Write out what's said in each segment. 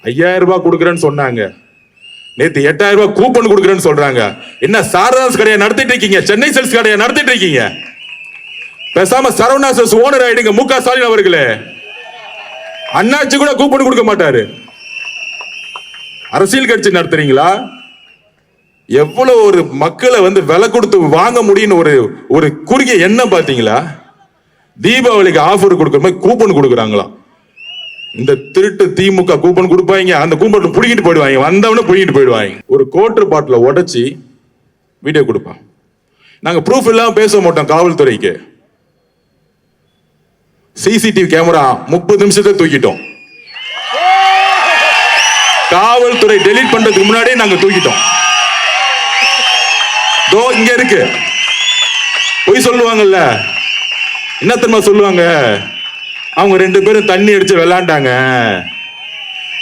5000 ரூபாய் கொடுக்குறேன்னு சொன்னாங்க. நேத்து 8000 ரூபாய் கூப்பன் கொடுக்குறேன்னு சொல்றாங்க. என்ன சாரதாஸ் கடையை நடத்திட்டு இருக்கீங்க? சென்னை சில்க்ஸ் கடையை நடத்திட்டு இருக்கீங்க. பேசாம சரவணா ஸ்டோர்ஸ் ஓனர் ஆயிடுங்க. மு க ஸ்டாலின் அவர்களே, அண்ணாச்சி கூட கூப்பன் கொடுக்க மாட்டாரு. அரசியல் கட்சி நடத்துறீங்களா? எவ்வளவு ஒரு மக்களை விலை கொடுத்து வாங்க முடியும் ஒரு குறுகிய எண்ணம் பாத்தீங்களா? தீபாவளிக்கு ஆஃபர் கொடுக்குற மாதிரி கூப்பன் கொடுக்குறாங்களா? இந்த திருட்டு திமுக கூப்பன் கொடுப்பாங்க, அந்த கூப்பன் புடிக்கிட்டு போயிடுவாங்க, வந்தவன புடிக்கிட்டு போயிடுவாங்க. ஒரு கோட்டர் பாட்டில உடைச்சி வீடியோ கொடுப்பான். நாங்க ப்ரூஃப் இல்லாம பேச மாட்டோம். காவல்துறைக்கு சிசிடிவி கேமரா 30 நிமிஷத்தை தூக்கிட்டோம். காவல்துறை டெலீட் பண்றதுக்கு முன்னாடியே நாங்க தூக்கிட்டோம். தோ இங்க இருக்கு. போய் சொல்லுவாங்கல்ல, என்ன தெரியுமா சொல்லுவாங்க? அவங்க 2 பேரும் தண்ணி அடிச்சு விளையாண்டாங்க,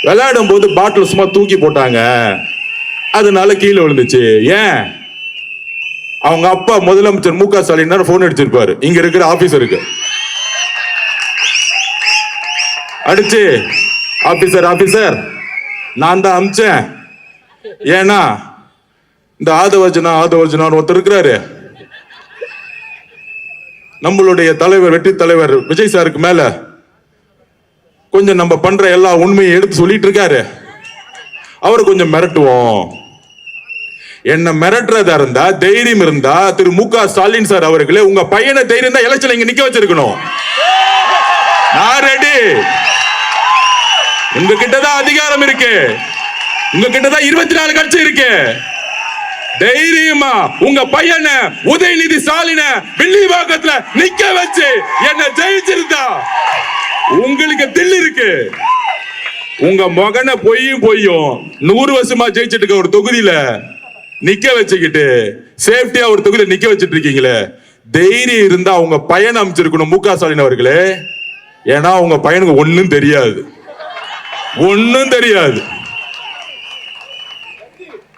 விளையாடும் போது பாட்டில் சும்மா தூக்கி போட்டாங்க, அதனால கீழே விழுந்துச்சு. ஏன்? அவங்க அப்பா முதலமைச்சர் மு க ஸ்டாலின் போன் அடிச்சிருப்பாரு இங்க இருக்கிற ஆபீசருக்கு. அடிச்சு, ஆபீசர் நான் தான் அமிச்சேன். ஏன்னா இந்த ஆதவர்ஜனா ஒருத்தர் இருக்கிறாரு, நம்மளுடைய தலைவர் வெற்றி தலைவர் விஜய் சாருக்கு மேல கொஞ்சம் நம்ம பண்ற எல்லா உண்மையை எடுத்து சொல்லிட்டு இருக்காரு. அவரை கொஞ்சம் மிரட்டுவோம். என்ன மிரட்டுறதா இருந்தா, தைரியம் இருந்தா திரு மு க ஸ்டாலின் சார் அவர்களே, உங்க பையனை தைரியம் தான் எலெக்ஷன் இங்க நிக்க வச்சிருக்கணும். நான் ரெடி. உங்ககிட்டதான் அதிகாரம் இருக்கு, உங்ககிட்டதான் 24 கட்சி இருக்கு. தைரியமா உங்க பையனை உதயநிதி ஸ்டாலின வில்லிவாக்கத்துல நிக்க வச்சு என்ன ஜெயிச்சிருந்தா உங்களுக்கு தில் இருக்கு. உங்க மகனை பொய்யும் 100 வருஷமா ஜெயிச்சிட்டு இருக்க ஒரு தொகுதியில நிக்க வச்சுக்கிட்டு சேஃப்டியா ஒரு தொகுதியில நிக்க வச்சிட்டு இருக்கீங்களே, தைரியம் இருந்தா உங்க பையனை அமைச்சிருக்கணும் மு க ஸ்டாலின் அவர்களே. ஏன்னா உங்க பையனுக்கு ஒண்ணும் தெரியாது.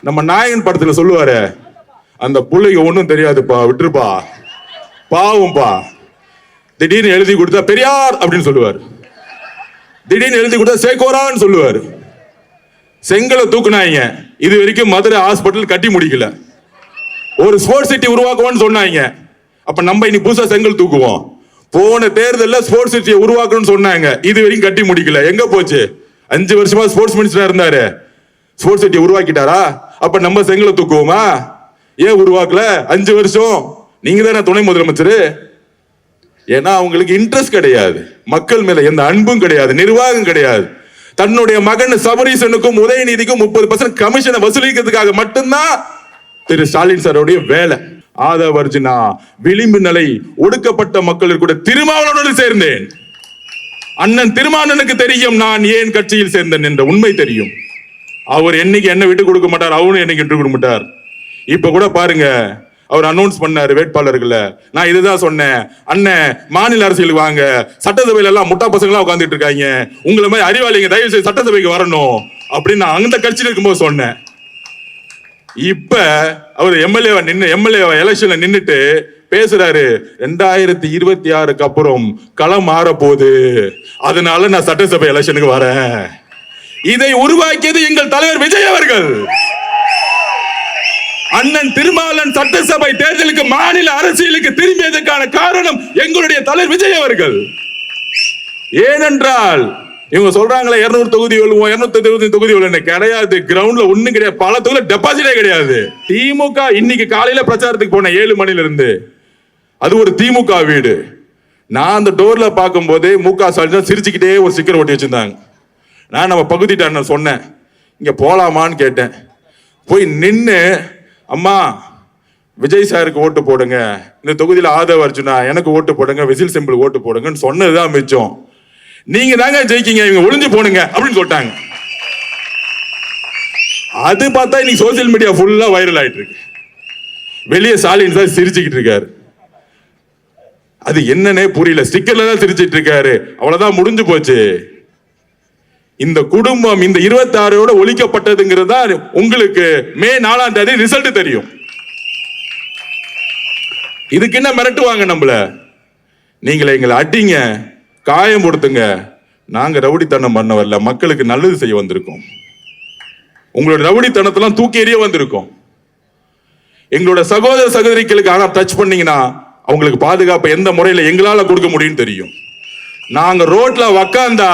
நம்ம நாயகன் படத்துல சொல்லுவாரு, அந்த புள்ளைக்கு ஒண்ணும் தெரியாதுப்பா, விட்டுருப்பா, பாவம்பா. திடீர்னு எழுதி கொடுத்தா பெரியார் அப்படின்னு சொல்லுவார், திடீர்னு எழுதி கொடுத்தா சேகோரான்னு சொல்லுவார். செங்கலை தூக்குனாங்க, இது வரைக்கும் மதுரை ஹாஸ்பிட்டல் கட்டி முடிக்கல. ஒரு ஸ்போர்ட்ஸ் சிட்டி உருவாக்குவோம்னு சொன்னாங்க, அப்ப நம்ம இன்னைக்கு புதுசா செங்கல் தூக்குவோம். போன தேர்தலில் ஸ்போர்ட்ஸ் சிட்டியை உருவாக்கணும்னு சொன்னாங்க, இது வரைக்கும் கட்டி முடிக்கல. எங்க போச்சு? 5 வருஷமா ஸ்போர்ட்ஸ் மினிஸ்டரா இருந்தாரு, ஸ்போர்ட்ஸ் சிட்டியை உருவாக்கிட்டாரா? அப்ப நம்ம செங்கலை தூக்குவோமா? ஏன் உருவாக்கல? 5 வருஷம் நீங்க தானே துணை முதலமைச்சர். ஏன்னா அவங்களுக்கு இன்ட்ரெஸ்ட் கிடையாது, மக்கள் மேல எந்த அன்பும் கிடையாது, நிர்வாகம் கிடையாது. தன்னுடைய மகன் சபரீசனுக்கும் உதயநிதிக்கும் 30% கமிஷனை வசூலிக்கிறதுக்காக மட்டும்தான் திரு ஸ்டாலின் சாரோடைய வேலை. ஆதவர்ஜனா விளிம்பு நிலை ஒடுக்கப்பட்ட மக்கள் கூட திருமாவளவனோடு சேர்ந்தேன். அண்ணன் திருமாவளவனுக்கு தெரியும் நான் ஏன் கட்சியில் சேர்ந்தேன் என்ற உண்மை தெரியும். அவர் என்னைக்கு என்ன விட்டு கொடுக்க மாட்டார், அவரும் என்னைக்கு விட்டு கொடுக்க மாட்டார். இப்ப கூட பாருங்க, அவர் அனௌன்ஸ் பண்ணாரு வேட்பாளர்களை. நான் இதுதான் சொன்னேன், அண்ணன் மாநில அரசியலுக்கு வாங்க, சட்டசபையில எல்லாம் முட்டா பசங்களா உட்காந்துட்டு இருக்காங்க, உங்களை மாதிரி அறிவாளிங்க தயவு செய்து சட்டசபைக்கு வரணும் அப்படின்னு நான் அந்த கட்சியில் இருக்கும்போது சொன்னேன். இப்ப அவர் எம்எல்ஏ எலெக்ஷன்ல நின்னுட்டு பேசுறாரு, 2026க்கு அப்புறம் களம் மாற போகுது, அதனால நான் சட்டசபை எலெக்ஷனுக்கு வரேன். இதை உருவாக்கியது எங்கள் தலைவர் விஜய் அவர்கள். அண்ணன் திருமாவளவன் சட்டசபை தேர்தலுக்கு மாநில அரசியலுக்கு திரும்பியதற்கான காரணம் எங்களுடைய தலைவர் விஜய் அவர்கள். ஏனென்றால் இவங்க சொல்றாங்களே 200 தொகுதி வெல்லுவோம், 220 தொகுதி வெல்லுவோம். கிடையாது, கிரவுண்ட்ல ஒண்ணும் கிடையாது. பல தொகுதியில டெபாசிட்டே கிடையாது. திமுக இன்னைக்கு காலையில பிரச்சாரத்துக்கு போன 7 மணில இருந்து, அது ஒரு திமுக வீடு. நான் அந்த டோர்ல பார்க்கும் போதே மு க ஸ்டாலின் சிரிச்சுக்கிட்டே ஒரு ஸ்டிக்கர் ஒட்டி வச்சிருந்தாங்க. நான் நம்ம பகுதிட்டான சொன்னேன், இங்க போலாமான்னு கேட்டேன். போய் நின்று, அம்மா விஜய் சாருக்கு ஓட்டு போடுங்க, இந்த தொகுதியில் ஆதவர்ஜனா எனக்கு ஓட்டு போடுங்க, விசில் சிம்பிள் ஓட்டு போடுங்கன்னு சொன்னதுதான் மிச்சம். நீங்க தாங்க ஜெயிக்கீங்க, இவங்க ஒளிஞ்சு போடுங்க அப்படின்னு சொல்லிட்டாங்க. அது பார்த்தா இன்னைக்கு சோசியல் மீடியா ஃபுல்லா வைரல் ஆயிட்டு இருக்கு. வெளியே ஸ்டாலின் சார் சிரிச்சுக்கிட்டு இருக்காரு, அது என்னன்னே புரியல, ஸ்டிக்கர்ல தான் சிரிச்சிட்டு இருக்காரு. அவ்வளவுதான், முடிஞ்சு போச்சு. இந்த குடும்பம் இந்த 26 ஒழிக்கப்பட்டதுங்கிறது தான் உங்களுக்கு மே 4ஆம் தேதி ரிசல்ட் தெரியும். இதுக்கு என்ன மிரட்டுவாங்க நம்மள? நீங்களே எங்களை அடிங்க, காயம் கொடுத்துங்க, நாங்க ரவுடித்தனம் பண்ண வரல, மக்களுக்கு நல்லது செய்ய வந்திருக்கோம். உங்களோட ரவுடித்தனத்தெல்லாம் தூக்கி எறிய வந்திருக்கோம். எங்களோட சகோதர சகோதரிகளுக்கு ஆனா டச் பண்ணீங்கன்னா அவங்களுக்கு பாதுகாப்பு எந்த முறையில எங்களால கொடுக்க முடியும் தெரியும். நாங்க ரோட்ல உக்காந்தா,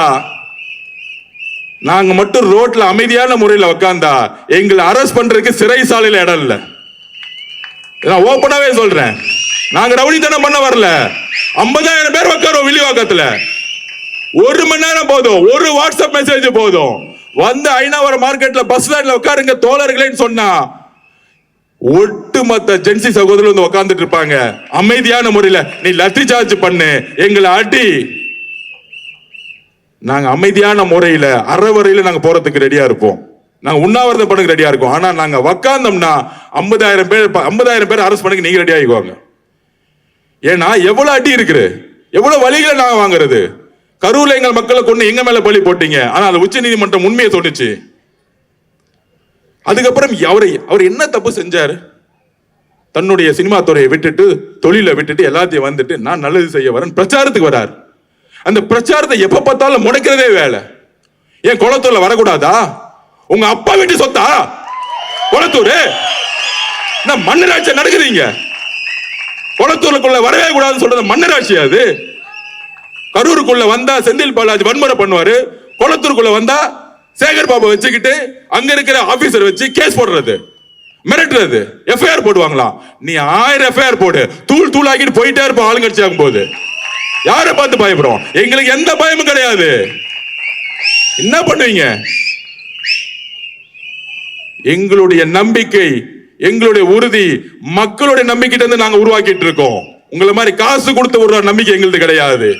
நாங்க மட்டும் ரோட்ல அமைதியான முறையில் உக்காந்தா எங்களை அரெஸ்ட் பண்றதுக்கு சிறைசாலையில இடம் இல்ல. நான் ஓப்பனாவே சொல்றேன், நாங்க ரவுடித்தனம் பண்ண வரல. 50,000 பேர் உட்காரோம் வில்லிவாக்கத்துல. 1 மணி நேரம் போதும், ஒரு வாட்ஸ்அப் மெசேஜ் போதும். வந்து ஐநாவரம் மார்க்கெட்ல பஸ் ஸ்டாண்ட்ல உட்காருங்க தோழர்களேன்னு சொன்னா ஒட்டுமொத்த ஜென்சி சகோதரர் வந்து உட்கார்ந்துட்டு இருப்பாங்க அமைதியான முறையில. நீ லத்தி சார்ஜ் பண்ணு, எங்களை அடி. நாங்க அமைதியான முறையில அறவரையில நாங்க போறதுக்கு ரெடியா இருப்போம். நாங்க உண்ணாவிரதம் பண்ண ரெடியா இருக்கோம். ஆனா நாங்க உக்காந்தோம்னா 50,000 பேர் அரெஸ்ட் பண்ணி நீங்க ரெடி ஆகிக்குவாங்க. ஏன்னா எவ்வளவு அடி இருக்கு, எவ்வளவு வழிகளை நாங்க வாங்குறது. கரூர்ல எங்கள் மக்களை கொண்டு எங்க மேல பலி போட்டீங்க. ஆனா அது உச்ச நீதிமன்றம் உண்மையை சொல்லுச்சு. அதுக்கப்புறம் அவர் என்ன தப்பு செஞ்சாரு? தன்னுடைய சினிமா துறையை விட்டுட்டு, தொழிலை விட்டுட்டு எல்லாத்தையும் வந்துட்டு நான் நல்லது செய்ய வரேன் பிரச்சாரத்துக்கு வராரு. அந்த பிரச்சாரத்தை எப்ப பார்த்தாலும் முடக்கிறதே வேலை. ஏன் குளத்தூர்ல வரக்கூடாதா? உங்க அப்பா வீட்டு சொத்தா குளத்தூர்? மன்னராட்சி நடக்குறீங்க. குளத்தூருக்குள்ள வரவே கூடாதுன்னு சொல்றது மன்னராட்சி. அது கரூருக்குள்ள வந்தா செந்தில் பாலாஜி வன்முறை பண்ணுவாரு, குளத்தூருக்குள்ள வந்தா சேகர் பாபு வச்சுக்கிட்டு அங்க இருக்கிற ஆபீசர் வச்சு கேஸ் போடுறது, மிரட்டுறது, எஃப்ஐஆர் போடுவாங்களா? நீ 1000 எஃப்ஐஆர் போடு, தூள் தூளாக்கிட்டு போயிட்டே இருப்போம். ஆளுங்கட்சி ஆகும் போது யாரை பார்த்து பயப்படுறோம்? எங்களுக்கு எந்த பயமும் கிடையாது. என்ன பண்ணுவீங்க? எங்களுடைய நம்பிக்கை, எங்களுடைய உறுதி மக்களுடைய நம்பிக்கை இருந்து நாங்க உருவாக்கிட்டு இருக்கோம். உங்களை மாதிரி காசு கொடுத்து ஒரு நம்பிக்கை எங்களுக்கு கிடையாது.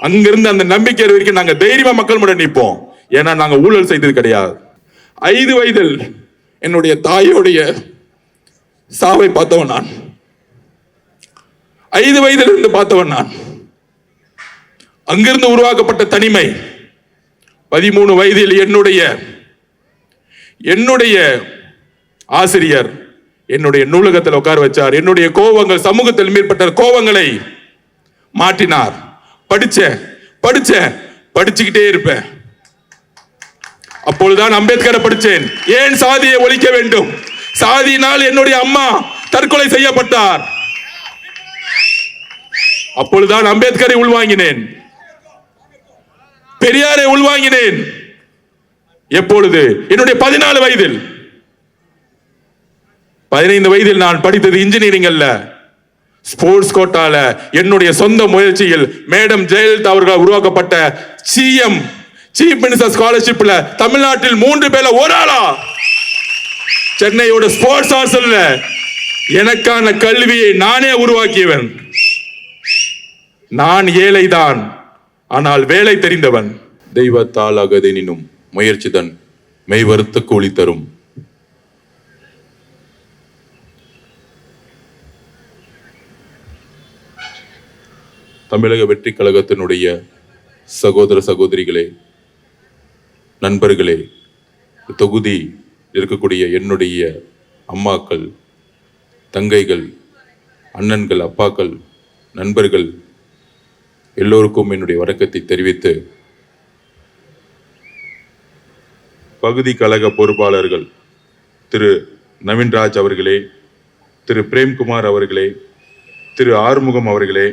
அங்கிருந்து அந்த நம்பிக்கை வரைக்கும் நாங்க தைரியமா மக்கள் முன்னாடி நிற்போம். ஏன்னா நாங்க ஊழல் செய்தது கிடையாது. 5 வயதில் என்னுடைய தாயோடைய சாவை பார்த்தவன் நான். 5 வயதில் இருந்து பார்த்தவன் நான். அங்கிருந்து உருவாக்கப்பட்ட தனிமை. 13 வயதில் என்னுடைய ஆசிரியர் என்னுடைய நூலகத்தில் உட்கார வச்சார். என்னுடைய கோபங்கள், சமூகத்தில் மேற்பட்ட கோபங்களை மாற்றினார். படிச்சுக்கிட்டே இருப்பேன். அப்பொழுதுதான் அம்பேத்கரை படிச்சேன். ஏன் சாதியை ஒழிக்க வேண்டும்? சாதியினால் என்னுடைய அம்மா தற்கொலை செய்யப்பட்டார். அப்பொழுதுதான் அம்பேத்கரை உள்வாங்கினேன், பெரியாரை உள்வாங்கினேன். எப்பொழுது? என்னுடைய 14 வயதில். 15 வயதில் நான் படித்தது இன்ஜினியரிங் அல்ல, ஸ்போர்ட்ஸ் கோட்டால என்னுடைய சொந்த முயற்சியில் மேடம் ஜெயலலிதா அவர்கள் உருவாக்கப்பட்ட சீஃப் மினிஸ்டர் ஸ்காலர்ஷிப்ல தமிழ்நாட்டில் 3 பேர்ல ஒரு ஆளா சென்னையோட ஸ்போர்ட்ஸ் ஹாஸ்டல்ல எனக்கான கல்வியை நானே உருவாக்கியவன். நான் ஏழைதான், ஆனால் வேலை தெரிந்தவன். தெய்வத்தால் அகதெனினும் முயற்சிதன் மெய்வருத்த கூலி தரும். தமிழக வெற்றி கழகத்தினுடைய சகோதர சகோதரிகளே, நண்பர்களே, தொகுதி இருக்கக்கூடிய என்னுடைய அம்மாக்கள், தங்கைகள், அண்ணன்கள், அப்பாக்கள், நண்பர்கள் எல்லோருக்கும் என்னுடைய வணக்கத்தை தெரிவித்து, பகுதி கழக பொறுப்பாளர்கள் திரு நவீன்ராஜ் அவர்களே, திரு பிரேம்குமார் அவர்களே, திரு ஆறுமுகம் அவர்களே,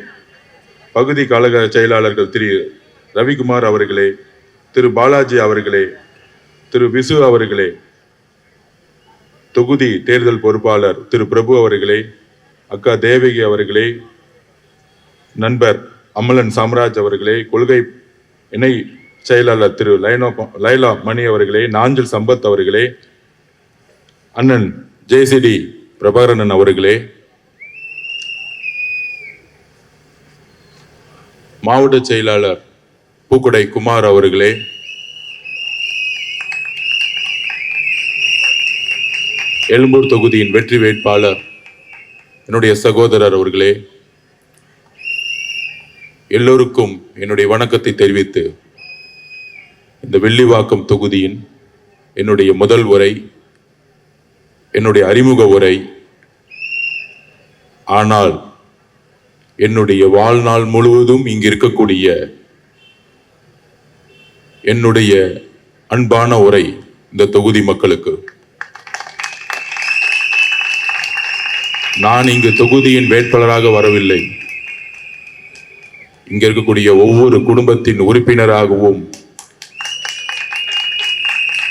பகுதி கழக செயலாளர்கள் திரு ரவிக்குமார் அவர்களே, திரு பாலாஜி அவர்களே, திரு விசு அவர்களே, தொகுதி தேர்தல் பொறுப்பாளர் திரு பிரபு அவர்களே, அக்கா தேவகி அவர்களே, நண்பர் அமலன் சாம்ராஜ் அவர்களே, கொள்கை இணை செயலாளர் திரு லைலா மணி அவர்களே, நாஞ்சல் சம்பத் அவர்களே, அண்ணன் ஜேசிடி பிரபாகரன் அவர்களே, மாவட்ட செயலாளர் பூக்குடை குமார் அவர்களே, எழும்பூர் தொகுதியின் வெற்றி வேட்பாளர் என்னுடைய சகோதரர் அவர்களே, எல்லோருக்கும் என்னுடைய வணக்கத்தை தெரிவித்து, இந்த வில்லிவாக்கம் தொகுதியின் என்னுடைய முதல் உரை, என்னுடைய அறிமுக உரை, ஆனால் என்னுடைய வாழ்நாள் முழுவதும் இங்கு இருக்கக்கூடிய என்னுடைய அன்பான உரை இந்த தொகுதி மக்களுக்கு. நான் இங்கு தொகுதியின் வேட்பாளராக வரவில்லை. இங்க இருக்கக்கூடிய ஒவ்வொரு குடும்பத்தின் உறுப்பினராகவும்,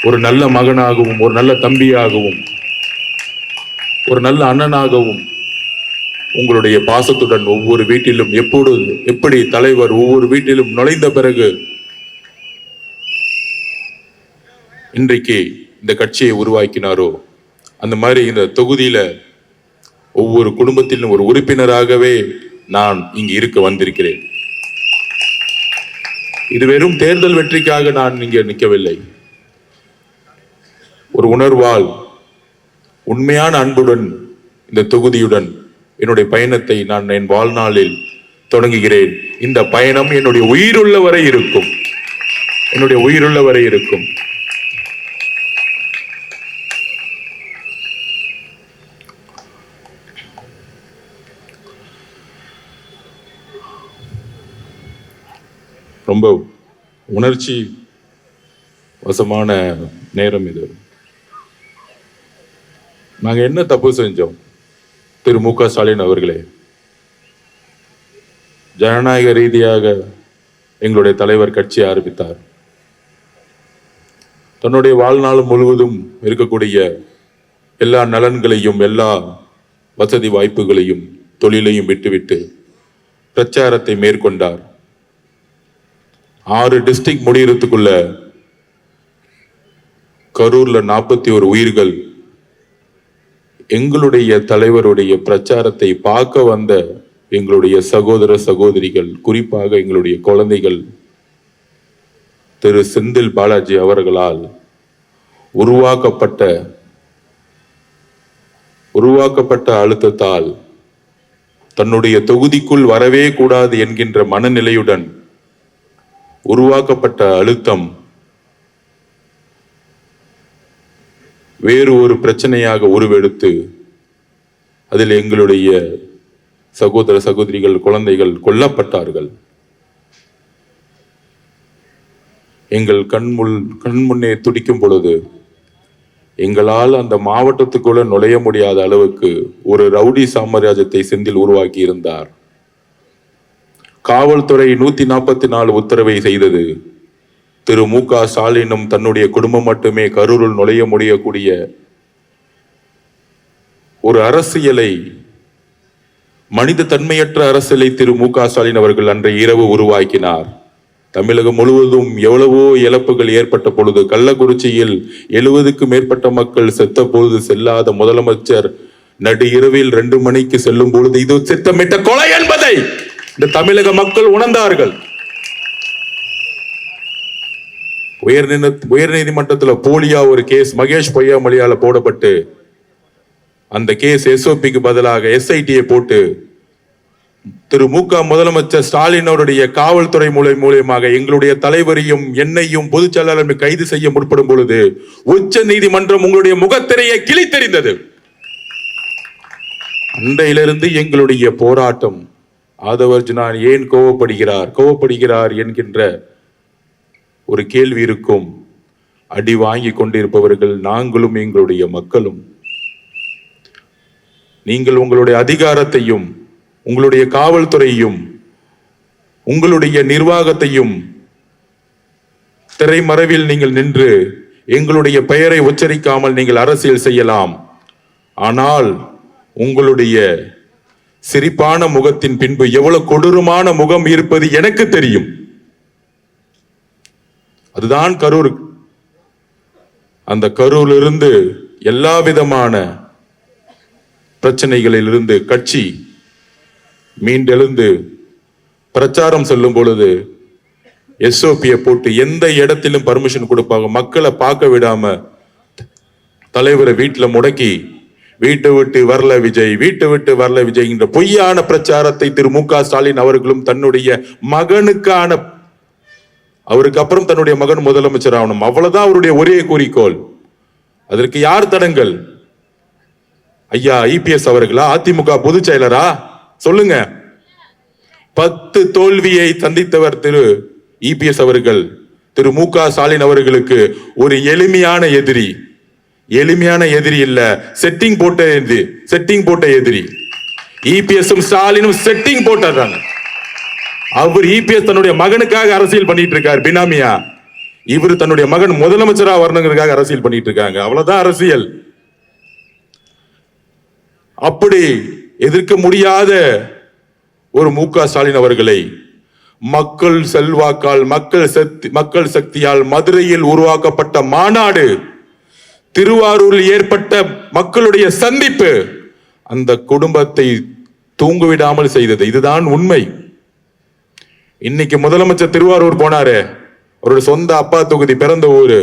ஒரு நல்ல மகனாகவும், ஒரு நல்ல தம்பியாகவும், ஒரு நல்ல அண்ணனாகவும், உங்களுடைய பாசத்துடன் ஒவ்வொரு வீட்டிலும் எப்படி தலைவர் ஒவ்வொரு வீட்டிலும் நுழைந்த பிறகு இன்றைக்கு இந்த கட்சியை உருவாக்கினாரோ, அந்த மாதிரி இந்த தொகுதியில ஒவ்வொரு குடும்பத்திலும் ஒரு உறுப்பினராகவே நான் இங்கு இருக்க வந்திருக்கிறேன். இது வெறும் தேர்தல் வெற்றிக்காக நான் இங்கே நிற்கவில்லை. ஒரு உணர்வால், உண்மையான அன்புடன் இந்த தொகுதியுடன் என்னுடைய பயணத்தை நான் என் வாழ்நாளில் தொடங்குகிறேன். இந்த பயணம் என்னுடைய உயிருள்ள வரை இருக்கும். என்னுடைய உயிருள்ள வரை இருக்கும். ரொம்ப உணர்ச்சி வசமான நேரம் இது. நாங்க என்ன தப்பு செஞ்சோம்? திரு மு.க. ஸ்டாலின் அவர்களே, ஜனநாயக ரீதியாக எங்களுடைய தலைவர் கட்சி ஆரம்பித்தார். தன்னுடைய வாழ்நாள் முழுவதும் இருக்கக்கூடிய எல்லா நலன்களையும், எல்லா வசதி வாய்ப்புகளையும், தொழிலையும் விட்டுவிட்டு பிரச்சாரத்தை மேற்கொண்டார். 6 டிஸ்ட்ரிக்ட் முடியறதுக்குள்ள கரூர்ல 41 உயிர்கள் எங்களுடைய தலைவருடைய பிரச்சாரத்தை பார்க்க வந்த எங்களுடைய சகோதர சகோதரிகள், குறிப்பாக எங்களுடைய குழந்தைகள் திரு செந்தில் பாலாஜி அவர்களால் உருவாக்கப்பட்ட அழுத்தத்தால் தன்னுடைய தொகுதிக்குள் வரவே கூடாது என்கின்ற மனநிலையுடன் உருவாக்கப்பட்ட அழுத்தம் வேறு ஒரு பிரச்சனையாக உருவெடுத்து அதில் எங்களுடைய சகோதர சகோதரிகள், குழந்தைகள் கொல்லப்பட்டார்கள். எங்கள் கண் முன்னே துடிக்கும் பொழுது எங்களால் அந்த மாவட்டத்துக்குள்ள நுழைய முடியாத அளவுக்கு ஒரு ரவுடி சாம்ராஜ்யத்தை செந்தில் உருவாக்கி இருந்தார். காவல்துறை 144 உத்தரவை செய்தது. திரு மு.க. ஸ்டாலினும் தன்னுடைய குடும்பம் மட்டுமே கரூரில் நுழைய முடியக்கூடிய ஒரு அரசியலை, மனித தன்மையற்ற அரசியலை திரு மு.க. ஸ்டாலின் அவர்கள் அன்றைய இரவு உருவாக்கினார். தமிழகம் முழுவதும் எவ்வளவோ இழப்புகள் ஏற்பட்ட பொழுது, கள்ளக்குறிச்சியில் 70க்கும் மேற்பட்ட மக்கள் செத்த பொழுது செல்லாத முதலமைச்சர் நடு இரவில் 2 மணிக்கு செல்லும் பொழுது இது திட்டமிட்ட கொலை என்பதை இந்த தமிழக மக்கள் உணர்ந்தார்கள். உயர்நீதிமன்றத்தில் போலியா ஒரு கேஸ் மகேஷ் பொய்யாமொழியால போடப்பட்டு அந்த கேஸ் எஸ்ஓபிக்கு பதிலாக எஸ்ஐடியை போட்டு திரு மு.க. முதலமைச்சர் ஸ்டாலின் அவருடைய காவல்துறை மூலியமாக எங்களுடைய தலைவரையும் என்னையும் பொதுச் செயலாளரை கைது செய்ய முற்படும் பொழுது உச்ச நீதிமன்றம் உங்களுடைய முகத்திரையை கிழித்தெறிந்தது. அன்றையிலிருந்து எங்களுடைய போராட்டம், ஆதவர்ஜுனா ஏன் கோவப்படுகிறார் என்கின்ற ஒரு கேள்வி இருக்கும். அடி வாங்கி கொண்டிருப்பவர்கள் நாங்களும் எங்களுடைய மக்களும். நீங்கள் உங்களுடைய அதிகாரத்தையும், உங்களுடைய காவல்துறையையும், உங்களுடைய நிர்வாகத்தையும் திரைமறைவில் நீங்கள் நின்று எங்களுடைய பெயரை உச்சரிக்காமல் நீங்கள் அரசியல் செய்யலாம். ஆனால் உங்களுடைய சிரிப்பான முகத்தின் பின்பு எவ்வளவு கொடூரமான முகம் இருப்பது எனக்கு தெரியும். அதுதான் கரூர். அந்த கரூரிலிருந்து எல்லா விதமான பிரச்சனைகளிலிருந்து கட்சி மீண்டெழுந்து பிரச்சாரம் செல்லும் பொழுது எஸ்ஓபியை போட்டு எந்த இடத்திலும் பர்மிஷன் கொடுப்பாங்க, மக்களை பார்க்க விடாம தலைவரை வீட்டில் முடக்கி வீட்டை விட்டு வரல விஜய் என்ற பொய்யான பிரச்சாரத்தை திரு மு.க. ஸ்டாலின் அவர்களும் தன்னுடைய மகனுக்கான, அவருக்கு அப்புறம் தன்னுடைய மகன் முதலமைச்சர் ஆகணும், அவ்வளவுதான் அவருடைய ஒரே குறிக்கோள். அதற்கு யார் தடங்கள்? ஐயா ஐபிஎஸ் அவர்களா? அதிமுக பொதுச் செயலரா? சொல்லுங்க. 10 தோல்வியை சந்தித்தவர் திரு இபிஎஸ் அவர்கள் திரு மு.க. ஸ்டாலின் அவர்களுக்கு ஒரு எளிமையான எதிரி இல்ல, செட்டிங் போட்ட எதிரி. இபிஎஸும் ஸ்டாலினும் செட்டிங் போட்டாங்க. அவர் இபிஎஸ் தன்னுடைய மகனுக்காக அரசியல் பண்ணிட்டு இருக்கார் பினாமியா. இவர் தன்னுடைய மகன் முதலமைச்சரா வரணுங்கிறதுக்காக அரசியல் பண்ணிட்டு இருக்காங்க. அவ்வளவுதான் அரசியல். அப்படி எதிர்க்க முடியாத ஒரு மு.க. ஸ்டாலின் அவர்களை மக்கள் செல்வாக்கால், மக்கள் சக்தியால் மதுரையில் உருவாக்கப்பட்ட மாநாடு, திருவாரூரில் ஏற்பட்ட மக்களுடைய சந்திப்பு அந்த குடும்பத்தை தூங்கவிடாமல் செய்தது. இதுதான் உண்மை. இன்னைக்கு முதலமைச்சர் திருவாரூர் போனாரு. அவருடைய சொந்த அப்பா தொகுதி, பிறந்த ஊரு.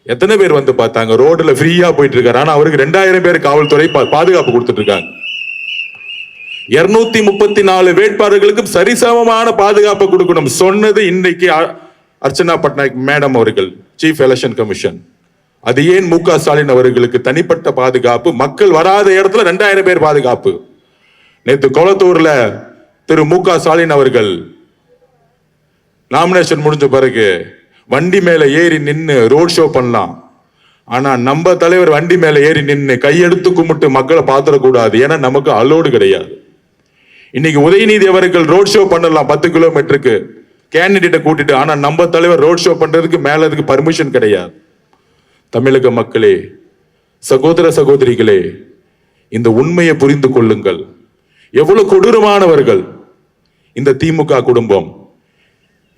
எத்தனை பேர் வந்து பார்த்தாங்க? ரோட்ல ஃப்ரீயா போயிட்டு இருக்காரு. ஆனா அவருக்கு 2000 பேர் காவல்துறை பாதுகாப்பு கொடுத்துட்டு இருக்காங்க. 234 வேட்பாளர்களுக்கு சரிசமமான பாதுகாப்பு கொடுக்கணும் சொன்னது இன்னைக்கு அர்ச்சனா பட்நாயக் மேடம் அவர்கள், சீஃப் எலெக்ஷன் கமிஷன். அது ஏன் மு.க. ஸ்டாலின் அவர்களுக்கு தனிப்பட்ட பாதுகாப்பு? மக்கள் வராத இடத்துல 2000 பேர் பாதுகாப்பு. நேற்று கொளத்தூர்ல திரு மு.க. ஸ்டாலின் அவர்கள் நாமினேஷன் முடிஞ்ச பிறகு வண்டி மேல ஏறி நின்று ரோட் ஷோ பண்ணலாம். ஆனா நம்ம தலைவர் வண்டி மேல ஏறி நின்று கையெடுத்து கும்பிட்டு மக்களை பாத்திரக்கூடாது. ஏன்னா நமக்கு அலோடு கிடையாது. இன்னைக்கு உதயநிதி அவர்கள் ரோட் ஷோ பண்ணலாம் 10 கிலோமீட்டருக்கு கேண்டிடேட்டை கூட்டிட்டு. ஆனா நம்ம தலைவர் ரோட் ஷோ பண்றதுக்கு மேல அதுக்கு பர்மிஷன் கிடையாது. தமிழக மக்களே, சகோதர சகோதரிகளே, இந்த உண்மையை புரிந்து கொள்ளுங்கள். எவ்வளவு கொடூரமானவர்கள் இந்த திமுக குடும்பம்.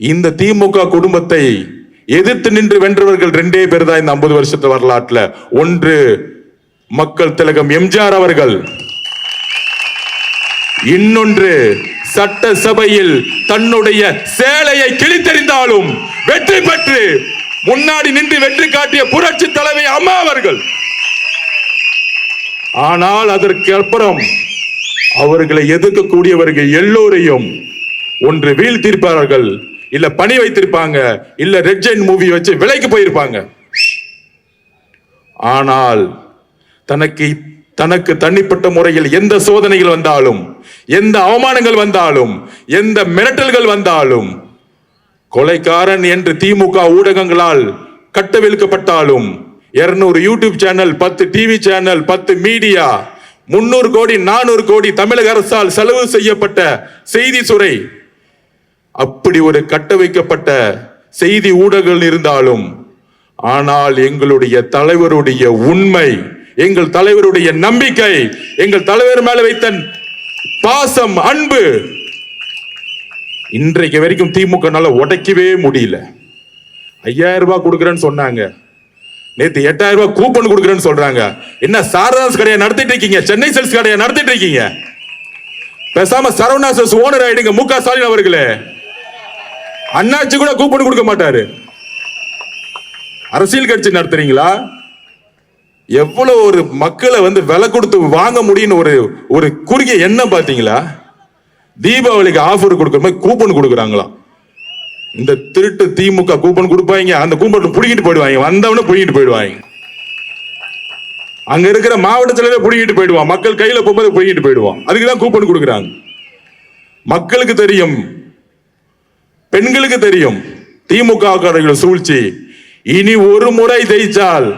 இந்த திமுக குடும்பத்தை எதிர்த்து நின்று வென்றவர்கள் 2 பேர் தான் இந்த 50 வருஷத்து வரலாற்றுல. ஒன்று மக்கள் திலகம் எம்ஜிஆர் அவர்கள், இன்னொன்று சட்டசபையில் தன்னுடைய சேலையை கிழித்தெறிந்தாலும் வெற்றி பெற்று முன்னாடி நின்று வெற்றி காட்டிய புரட்சி தலைவி அம்மா அவர்கள். ஆனால் அதற்கு அப்புறம் அவர்களை எதிர்க்கக்கூடியவர்கள் எல்லோரையும் ஒன்று வீழ்த்திருப்பார்கள், இல்ல பணி வைத்திருப்பாங்க, இல்ல ரெட் ஜெயின் மூவி வச்சு விலைக்கு போயிருப்பாங்க. ஆனால் தனக்கு தனிப்பட்ட முறையில் எந்த சோதனைகள் வந்தாலும், எந்த அவமானங்கள் வந்தாலும், எந்த மிரட்டல்கள் வந்தாலும், கொலைக்காரன் என்று திமுக ஊடகங்களால் கட்டவிழ்க்கப்பட்டாலும் 200 YouTube channel, 10 TV channel, 10 media, 300 கோடி 400 கோடி தமிழக அரசால் செலவு செய்யப்பட்ட செய்தி துறை, அப்படி ஒரு கட்ட வைக்கப்பட்ட செய்தி ஊடகங்கள் இருந்தாலும், ஆனால் எங்களுடைய தலைவருடைய உண்மை, எங்கள் தலைவருடைய நம்பிக்கை, எங்கள் தலைவர் மேல வைத்த பாசம், அன்பு இன்றைக்கு வரைக்கும் திமுக உடைக்கவே முடியல. 5000 ரூபாய் கொடுக்குறேன்னு சொன்னாங்க, நேத்து 8000 ரூபாய் கூப்பன் கொடுக்குறேன்னு சொல்றாங்க. என்ன சாரதாஸ் கடையை நடத்திட்டு இருக்கீங்க? சென்னை செல்ஸ் கடையை நடத்திட்டு இருக்கீங்க? பேசாம சரவணா செல்ஸ் ஓனர் ஆயிடுங்க. மு.க. ஸ்டாலின் அவர்களே, அண்ணாச்சி கூட கூப்பன் கொடுக்க மாட்டாரு. அரசியல் கட்சி நடத்துறீங்களா? எவ்வளவு ஒரு மக்களை விலை கொடுத்து வாங்க முடியும் ஒரு குறுகிய எண்ணம் பாத்தீங்களா? தீபாவளிக்கு ஆஃபர் கொடுக்கிற மாதிரி கூப்பன் கொடுக்குறாங்களா? இந்த திருட்டு திமுக கூப்பன் கொடுப்பாங்க, அந்த கூப்பன் புடிங்கிட்டு போயிடுவாங்க, வந்தவன புடிங்கிட்டு போயிடுவாங்க. அங்க இருக்கிற மாவட்ட செயலரை புடிங்கிட்டு போயிடுவான், மக்கள் கையில போகும்போது புடிங்கிட்டு போயிடுவான். அதுக்குதான் கூப்பன் கொடுக்குறாங்க. மக்களுக்கு தெரியும், பெண்களுக்கு தெரியும் திமுக சூழ்ச்சி. இனி ஒரு முறை ஜெயிச்சால்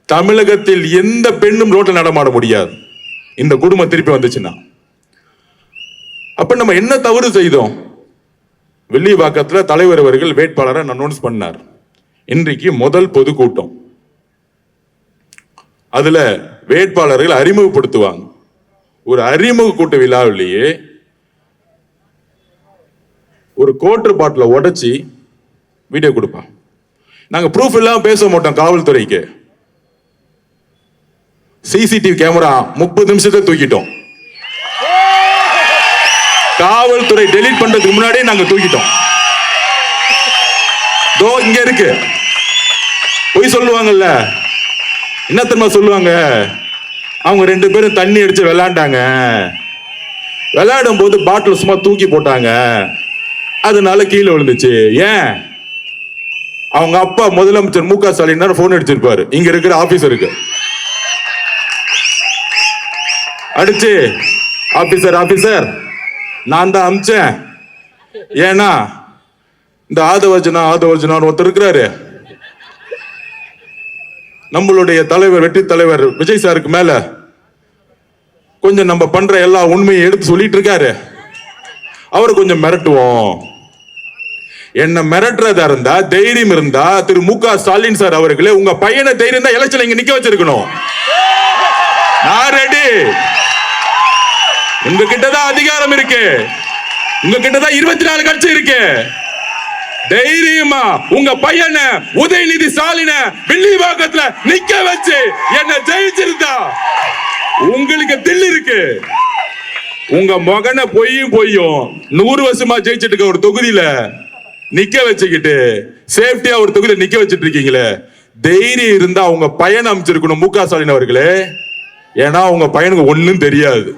தமிழகத்தில் எந்த பெண்ணும் ரோட்டில் நடமாட முடியாது. இந்த குடும்பம் திருப்பி வந்துச்சுன்னா. அப்ப நம்ம என்ன தவறு செய்தோம்? வெள்ளிவாக்கத்தில் தலைவர் அவர்கள் வேட்பாளரை அனௌன்ஸ் பண்ணார். இன்றைக்கு முதல் பொதுக்கூட்டம். அதுல வேட்பாளர்கள் அறிமுகப்படுத்துவாங்க. ஒரு அறிமுக கூட்ட விழாவிலேயே ஒரு கோட்டர் பாட்டில உடைச்சி வீடியோ கொடுப்பான். நாங்க ப்ரூஃப் இல்லாம பேச மாட்டோம். காவல்துறைக்கு சிசிடிவி கேமரா 30 நிமிஷத்தை தூக்கிட்டோம். காவல்துறை டெலீட் பண்றதுக்கு முன்னாடியே நாங்க தூக்கிட்டோம். இங்க இருக்கு. போய் சொல்லுவாங்கல்ல, என்ன தெரியுமா சொல்லுவாங்க? அவங்க 2 பேரும் தண்ணி அடிச்சு விளையாண்டாங்க, விளையாடும் போது பாட்டில் சும்மா தூக்கி போட்டாங்க, அதனால கீழே விழுந்துச்சு. ஏன்? அவங்க அப்பா முதலமைச்சர் மு.க. ஸ்டாலின் போன் அடிச்சிருப்பாரு இங்க இருக்கிற ஆபீசருக்கு. அடிச்சு, ஆபீசர் நான் தான் அமிச்சேன், ஏன்னா இந்த ஆதவர்ஜனான்னு ஒருத்தர் இருக்கிறாரு. நம்மளுடைய தலைவர், வெற்றி தலைவர் விஜய் சாருக்கு மேல கொஞ்சம் நம்ம பண்ற எல்லா உண்மையை எடுத்து சொல்லிட்டு இருக்காரு. அவரை கொஞ்சம் மிரட்டுவோம். என்ன மிரட்டுறதா இருந்தா, தைரியம் இருந்தா திரு மு.க. ஸ்டாலின் சார் அவர்களே, உங்க பையனை தைரியம் தான் எலெக்ஷன் இங்க நிக்க வச்சிருக்கணும். நான் ரெடி. உங்க கிட்டதான் அதிகாரம் இருக்கு, உங்க கிட்டதான் 24 கட்சி இருக்கு. தைரியமா உங்க பையனை உதயநிதி ஸ்டாலின வில்லிவாக்கத்துல நிக்க வச்சு என்ன ஜெயிச்சிருந்தா உங்களுக்கு தில் இருக்கு. உங்க மகனை பொய்யும் 100 வருஷமா ஜெயிச்சிட்டு இருக்க ஒரு தொகுதியில நிக்க வச்சுக்கிட்டு சேஃப்டியா ஒரு தொகுதியில நிக்க வச்சிட்டு இருக்கீங்களே, தைரியம் இருந்தா உங்க பையனை அமைச்சிருக்கணும் மு.க. ஸ்டாலின் அவர்களே. ஏன்னா உங்க பையனுக்கு ஒண்ணும் தெரியாது.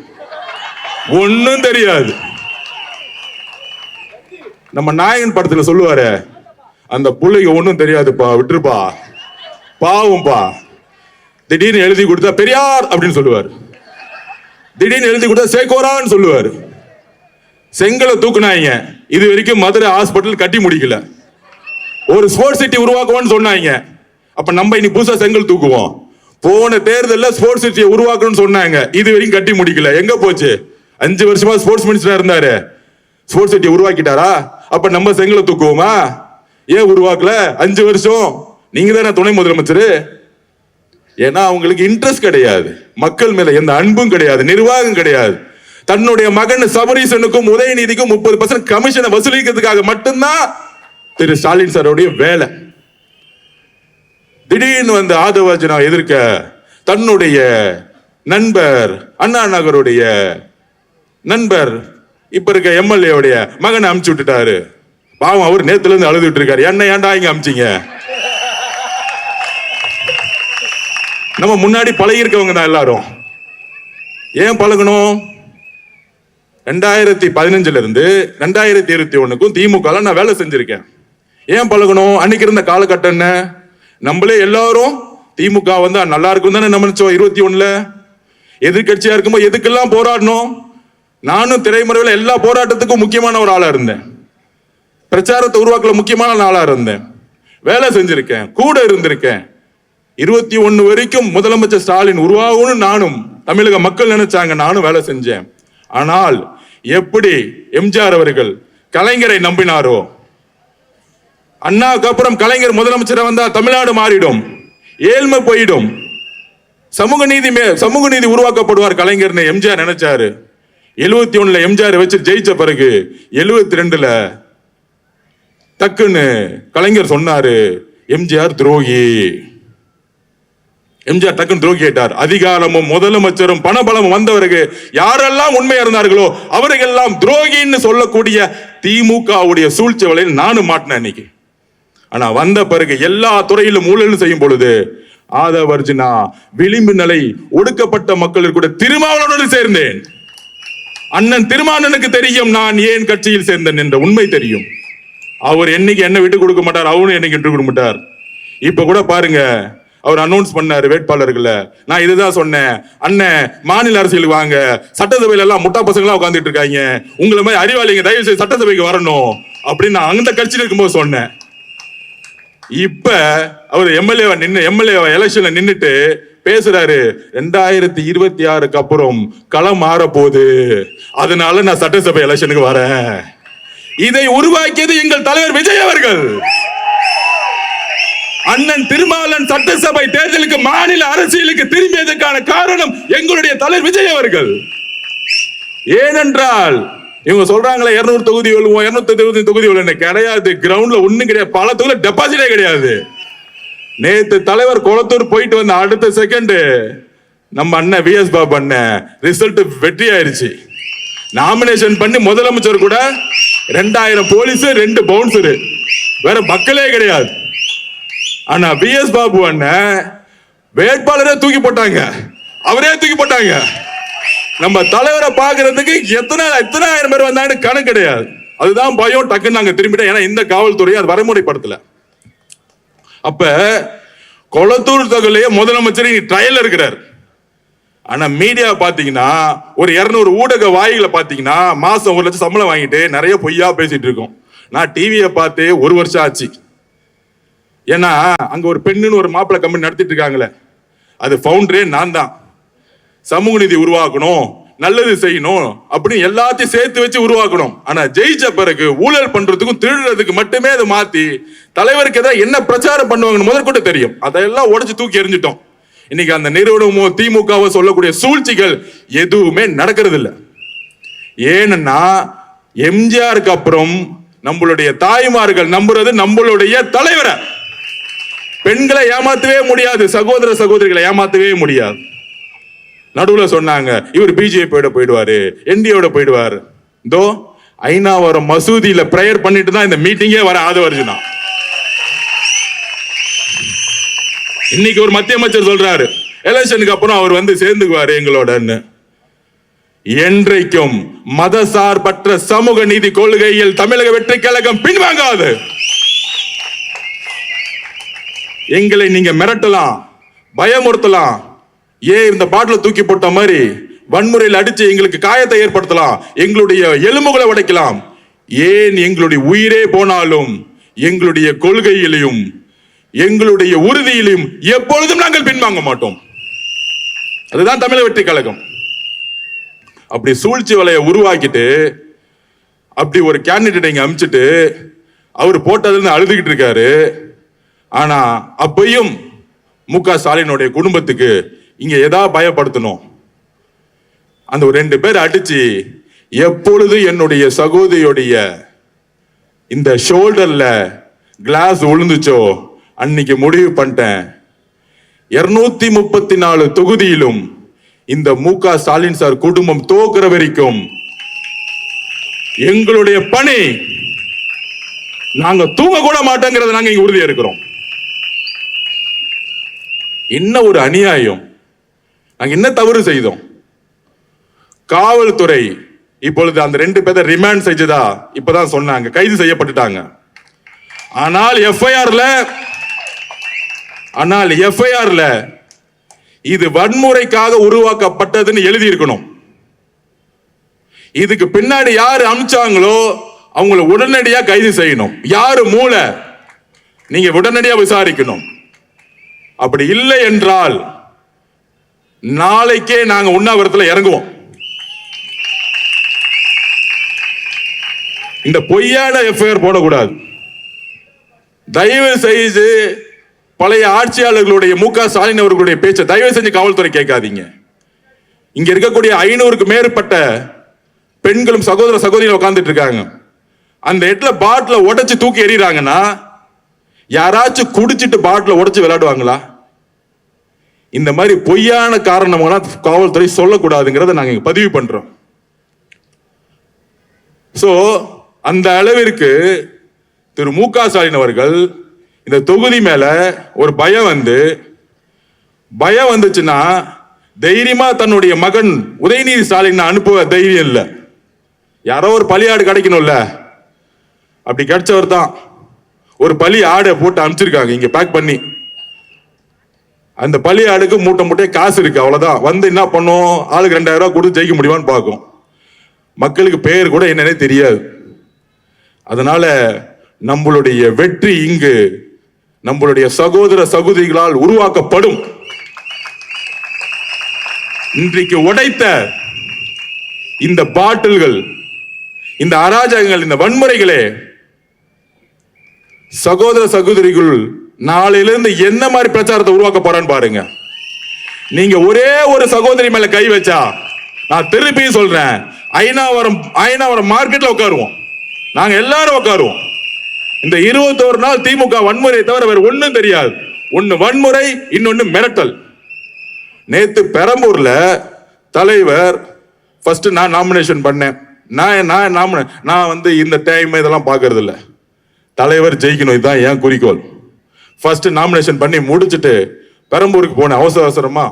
நம்ம நாயகன் படத்துல சொல்லுவாரு, அந்த புள்ளைக்கு ஒண்ணும் தெரியாதுப்பா, விட்டுருப்பா, பாவம்பா. திடீர்னு எழுதி கொடுத்தா பெரியார் அப்படின்னு சொல்லுவார், திடீர்னு எழுதி கொடுத்தா சேகோரான்னு சொல்லுவார். செங்கலை தூக்குனாங்க, இது வரைக்கும் மதுரை ஹாஸ்பிட்டல் கட்டி முடிக்கல. ஒரு ஸ்போர்ட்ஸ் சிட்டி உருவாக்குவோம்னு சொன்னாங்க, அப்ப நம்ம இன்னைக்கு புதுசா செங்கல் தூக்குவோம். போன தேர்தலில் ஸ்போர்ட்ஸ் சிட்டியை உருவாக்கணும்னு சொன்னாங்க, இது வரைக்கும் கட்டி முடிக்கல. எங்க போச்சு? 5 வருஷமா ஸ்போர்ட்ஸ் மினிஸ்டரா இருந்தாரு, ஸ்போர்ட்ஸ் சிட்டியை உருவாக்கிட்டாரா? அப்ப நம்ம செங்கலை தூக்குவோமா? ஏன் உருவாக்கல? 5 வருஷம் நீங்க தானே துணை முதலமைச்சர். ஏன்னா அவங்களுக்கு இன்ட்ரெஸ்ட் கிடையாது, மக்கள் மேல எந்த அன்பும் கிடையாது, நிர்வாகம் கிடையாது. தன்னுடைய மகன் சபரீசனுக்கும் உதயநிதிக்கும் 30% கமிஷனை வசூலிக்கிறதுக்காக மட்டும்தான் திரு ஸ்டாலின் சாரோடைய வேலை. திடீர்னு வந்து ஆதவர்ஜனா எதிர்க்க தன்னுடைய நண்பர், அண்ணா நகருடைய நண்பர், இப்ப இருக்க எம்எல்ஏ மகனை அமுச்சு விட்டுட்டாரு. பாவம், அவர் நேத்துல இருந்து அழுதுட்டு இருக்காரு. என்ன ஏன்டா இங்க அமிச்சிங்க? நம்ம முன்னாடி பழகி இருக்கவங்க தான் எல்லாரும். ஏன் பழகணும்? 2015 இருந்து 2021க்கும் திமுக நான் வேலை செஞ்சிருக்கேன். ஏன் பழகணும்? அன்னைக்கு இருந்த காலகட்டம் என்ன? நம்மளே எல்லாரும் திமுக வந்து நல்லா இருக்கும் தானே நம்ம நினைச்சோம். 21ல எதிர்கட்சியா இருக்கும்போது எதுக்கெல்லாம் போராடணும். நானும் திரைமறைவில் எல்லா போராட்டத்துக்கும் முக்கியமான ஒரு ஆளா இருந்தேன், பிரச்சாரத்தை உருவாக்கல முக்கியமான ஆளா இருந்தேன், வேலை செஞ்சிருக்கேன், கூட இருந்திருக்கேன். 21 வரைக்கும் முதலமைச்சர் ஸ்டாலின் உருவாகும்னு நானும் தமிழக மக்கள் நினைச்சாங்க, நானும் வேலை செஞ்சேன். ஆனால் எப்படி எம்ஜிஆர் அவர்கள் கலைஞரை நம்பினாரோ, அண்ணாவுக்கு அப்புறம் கலைஞர் முதலமைச்சரை வந்தா தமிழ்நாடு மாறிடும், ஏழ்மை போயிடும், சமூக நீதி உருவாக்கப்படுவார் கலைஞர்னு எம்ஜிஆர் நினைச்சாரு. 71ல எம்ஜிஆர் வச்சு ஜெயிச்ச பிறகு 72ல டக்குன்னு கலைஞர் சொன்னாரு, எம்ஜிஆர் துரோகி. எம்ஜிஆர் டக்குன்னு துரோகி கேட்டார். அதிகாரமும் முதலமைச்சரும் பணபலமும் வந்தவருக்கு யாரெல்லாம் உண்மையா இருந்தார்களோ அவர்களெல்லாம் துரோகின்னு சொல்லக்கூடிய திமுகவுடைய சூழ்ச்சி வலையில் நானும் மாட்டினேன் இன்னைக்கு. ஆனா வந்த பிறகு எல்லா துறையிலும் ஊழல் செய்யும் பொழுது ஆதவர்ஜனா விளிம்பு நிலை ஒடுக்கப்பட்ட மக்கள் கூட திருமாவளவனோடு சேர்ந்தேன். அண்ணன் திருமாவளவனுக்கு தெரியும் நான் ஏன் கட்சியில் சேர்ந்தேன் என்ற உண்மை தெரியும். அவர் என்னைக்கு என்ன விட்டு கொடுக்க மாட்டார், அவரும் என்னைக்கு விட்டு கொடுக்க மாட்டார். இப்ப கூட பாருங்க, அவர் அனௌன்ஸ் பண்ணாரு வேட்பாளர்களை. நான் இதுதான் சொன்னேன், அண்ணன் மாநில அரசியலுக்கு வாங்க, சட்டசபையில எல்லாம் முட்டா பசங்களா உட்காந்துட்டு இருக்காங்க, உங்களை மாதிரி அறிவாளிங்க தயவு செய்து சட்டசபைக்கு வரணும் அப்படின்னு நான் அந்த கட்சியில் இருக்கும்போது சொன்னேன். இப்ப அவர் எம்எல்ஏ எலெக்ஷன்ல நின்னுட்டு பேசுறாரு, 2026க்கு அப்புறம் களம் மாற போகுது, அதனால நான் சட்டசபை எலெக்ஷனுக்கு வரேன். இதை உருவாக்கியது எங்கள் தலைவர் விஜய் அவர்கள். அண்ணன் திருமாவளவன் சட்டசபை தேர்தலுக்கு மாநில அரசியலுக்கு திரும்பியதற்கான காரணம் எங்களுடைய தலைவர் விஜய் அவர்கள். ஏனென்றால் இவங்க சொல்றாங்களே 200 தொகுதி வெல்லுவோம், 220 தொகுதி வெல்லுவோம். கிடையாது, கிரவுண்ட்ல ஒண்ணும் கிடையாது. பல தொகுதியில டெபாசிட்டே கிடையாது. நேத்து தலைவர் குளத்தூர் போயிட்டு வந்த அடுத்த செகண்ட் நம்ம அண்ணன் VS பாபு அண்ணன் ரிசல்ட் வெற்றி ஆயிருச்சு. நாமினேஷன் பண்ணி முதலமைச்சர் கூட 2000 போலீஸ் 2 பவுன்சர், வேற மக்களே கிடையாது. ஆனா VS பாபு அண்ணன் வேட்பாளரே தூக்கி போட்டாங்க, அவரே தூக்கி போட்டாங்க. நம்ம தலைவரை பாக்குறதுக்கு எத்தனை ஆயிரம் பேர் வந்தாங்க கணக்கு கிடையாது. அதுதான் பயம். டக்குன்னு நாங்க திரும்பிட்டோம். ஏன்னா இந்த காவல்துறையை அது வரைமுறைப்படுத்தல. அப்ப கொளத்தூர் தொகுதியிலேயே முதலமைச்சர் ட்ரையல் இருக்கிறார். ஆனா மீடியா பாத்தீங்கன்னா ஒரு 200 ஊடக வாய்களை பாத்தீங்கன்னா மாசம் 1 லட்சம் சம்பளம் வாங்கிட்டு நிறைய பொய்யா பேசிட்டு இருக்கோம். நான் டிவியை பார்த்து 1 வருஷம் ஆச்சு. ஏன்னா அங்க ஒரு பெண்ணுன்னு ஒரு மாப்பிள்ளை கம்பெனி நடத்திட்டு இருக்காங்களே, அது ஃபவுண்டரே நான் தான். சமூக நீதி உருவாக்கணும், நல்லது செய்யணும் அப்படின்னு எல்லாத்தையும் சேர்த்து வச்சு உருவாக்கணும். ஆனா ஜெயிச்ச பிறகு ஊழல் பண்றதுக்கும் திருடுறதுக்கு மட்டுமே அதை மாத்தி தலைவருக்கு எதாவது என்ன பிரச்சாரம் பண்ணுவாங்கன்னு முதற்கொண்டு தெரியும். அதெல்லாம் உடைச்சு தூக்கி எறிஞ்சிட்டோம். இன்னைக்கு அந்த நிறுவனமோ திமுகவோ சொல்லக்கூடிய சூழ்ச்சிகள் எதுவுமே நடக்கிறது இல்லை. ஏன்னா எம்ஜிஆருக்கு அப்புறம் நம்மளுடைய தாய்மார்கள் நம்புறது நம்மளுடைய தலைவரை. பெண்களை ஏமாத்தவே முடியாது, சகோதர சகோதரிகளை ஏமாத்தவே முடியாது. நடுவுல சொன்னாங்க இவர் பிஜேபியோட போயிடுவாரு, என்டியோட போயிடுவாரு. இதோ ஐநாவரம் மசூதியில பிரேயர் பண்ணிட்டு தான் இந்த மீட்டிங்கே வர ஆதவர்ஜுனா. இன்னைக்கு ஒரு மத்திய அமைச்சர் சொல்றாரு எலெக்ஷனுக்கு அப்புறம் அவர் வந்து சேர்ந்துக்குவாரு எங்களோடன்னு. என்றைக்கும் மதசார்பற்ற சமூக நீதி கொள்கையில் தமிழக வெற்றி கழகம் பின்வாங்காது. எங்களை நீங்க மிரட்டலாம், பயமுறுத்தலாம், ஏன் இந்த பாட்டில தூக்கி போட்ட மாதிரி வன்முறையில் அடிச்சு எங்களுக்கு காயத்தை ஏற்படுத்தலாம், எங்களுடைய எலும்புகளை உடைக்கலாம். ஏன் எங்களுடைய உயிரே போனாலும் எங்களுடைய கொள்கையிலையும் எங்களுடைய உறுதியிலும் எப்பொழுதும் நாங்கள் பின்வாங்க மாட்டோம். அதுதான் தமிழக வெற்றி கழகம். அப்படி சூழ்ச்சி வலையை உருவாக்கிட்டு அப்படி ஒரு கேண்டிடேட் இங்க அமிச்சிட்டு அவர் போட்டதுன்னு அழுதுகிட்டு இருக்காரு. ஆனா அப்பையும் மு.க. ஸ்டாலினுடைய குடும்பத்துக்கு இங்க ஏதாவது பயப்படுத்தணும். அந்த ஒரு 2 பேர் அடிச்சு எப்பொழுது என்னுடைய சகோதரியுடைய இந்த ஷோல்டர்ல கிளாஸ் விழுந்துச்சோ அன்னைக்கு முடிவு பண்ணிட்டேன், 234 தொகுதியிலும் இந்த மு.க. ஸ்டாலின் சார் குடும்பம் தோக்குற வரைக்கும் எங்களுடைய பணி நாங்க தூங்க கூட மாட்டோங்கிறத நாங்க இங்க உறுதியா இருக்கிறோம். என்ன ஒரு அநியாயம்! நாங்க என்ன தவறு செய்தோம்? காவல்துறை இப்பொழுது அந்த 2 பேரை ரிமாண்ட் செஞ்சதா இப்பதான் சொன்னாங்க, கைது செய்யப்பட்டுட்டாங்க. ஆனால் எஃப்ஐஆர்ல இது வன்முறைக்காக உருவாக்கப்பட்டதுன்னு எழுதி இருக்கணும். இதுக்கு பின்னாடி யாரு அமிச்சாங்களோ அவங்கள உடனடியா கைது செய்யணும். யாரு மூளை நீங்க உடனடியா விசாரிக்கணும். அப்படி இல்லை என்றால் நாளைக்கே நாங்க உண்ணாவிரத்துல இறங்குவோம். இந்த பொய்யான எஃப்ஐஆர் போடக்கூடாது. தயவு செய்து பழைய ஆட்சியாளர்களுடைய மு.க. ஸ்டாலின் அவர்களுடைய பேச்சை தயவு செஞ்சு காவல்துறை கேட்காதீங்க. இங்க இருக்கக்கூடிய 500க்கு மேற்பட்ட பெண்களும் சகோதர சகோதரிகள் உட்கார்ந்துட்டு இருக்காங்க. அந்த இடத்துல பாட்டில உடைச்சு தூக்கி எறிறாங்கன்னா யாராச்சும் குடிச்சிட்டு பாட்டில உடைச்சு விளையாடுவாங்களா? இந்த மாதிரி பொய்யான காரணமெல்லாம் காவல்துறை சொல்லக்கூடாதுங்கிறத நாங்க இங்க பதிவு பண்றோம். சோ அந்த அளவிற்கு திரு மு.க. ஸ்டாலின் அவர்கள் இந்த தொகுதி மேல ஒரு பயம் வந்துச்சுன்னா தைரியமா தன்னுடைய மகன் உதயநிதி ஸ்டாலின் அனுப்ப தைரியம் இல்லை. யாரோ ஒரு பலியாடு கிடைக்கணும்ல, அப்படி கிடைச்சவர் தான் ஒரு பலி ஆடை போட்டு அனுப்பிச்சிருக்காங்க இங்க பேக் பண்ணி. அந்த பலி ஆடுக்கு மூட்டை காசு இருக்கு, அவ்வளவுதான். வந்து என்ன பண்ணும், ஆளுக்கு 2000 ரூபாய் கொடுத்து ஜெயிக்க முடியுமான்னு பார்க்கும். மக்களுக்கு பேர் கூட என்னன்னே தெரியாது. அதனால நம்மளுடைய வெற்றி இங்கு நம்மளுடைய சகோதர சகோதரிகளால் உருவாக்கப்படும். இன்றைக்கு உடைத்த இந்த பாட்டில்கள், இந்த அராஜகங்கள், இந்த வன்முறைகளே சகோதர சகோதரிகள் நாளையிலிருந்து என்ன மாதிரி பிரச்சாரத்தை உருவாக்க போறான்னு பாருங்க. நீங்க ஒரே ஒரு சகோதரி மேல கை வச்சா, நான் திருப்பி சொல்றேன், ஐநாவரம் மார்க்கெட்ல உட்காருவோம், நாங்க எல்லாரும் உட்காருவோம். இந்த 21 நாள் திமுக வன்முறை தவிர வேற ஒண்ணும் தெரியாது. ஒன்னு வன்முறை, இன்னொன்னு மிரட்டல். நேத்து பெரம்பூர்ல தலைவர் ஃபர்ஸ்ட் நான் நாமினேஷன் பண்ணேன். நான் வந்து இந்த டைம் இதெல்லாம் பாக்குறது இல்ல. தலைவர் ஜெயிக்கணும், இதுதான் என் குறிக்கோள். ஃபர்ஸ்ட் நாமினேஷன் பண்ணி முடிச்சுட்டு பெரம்பூருக்கு போனேன் அவசரமா.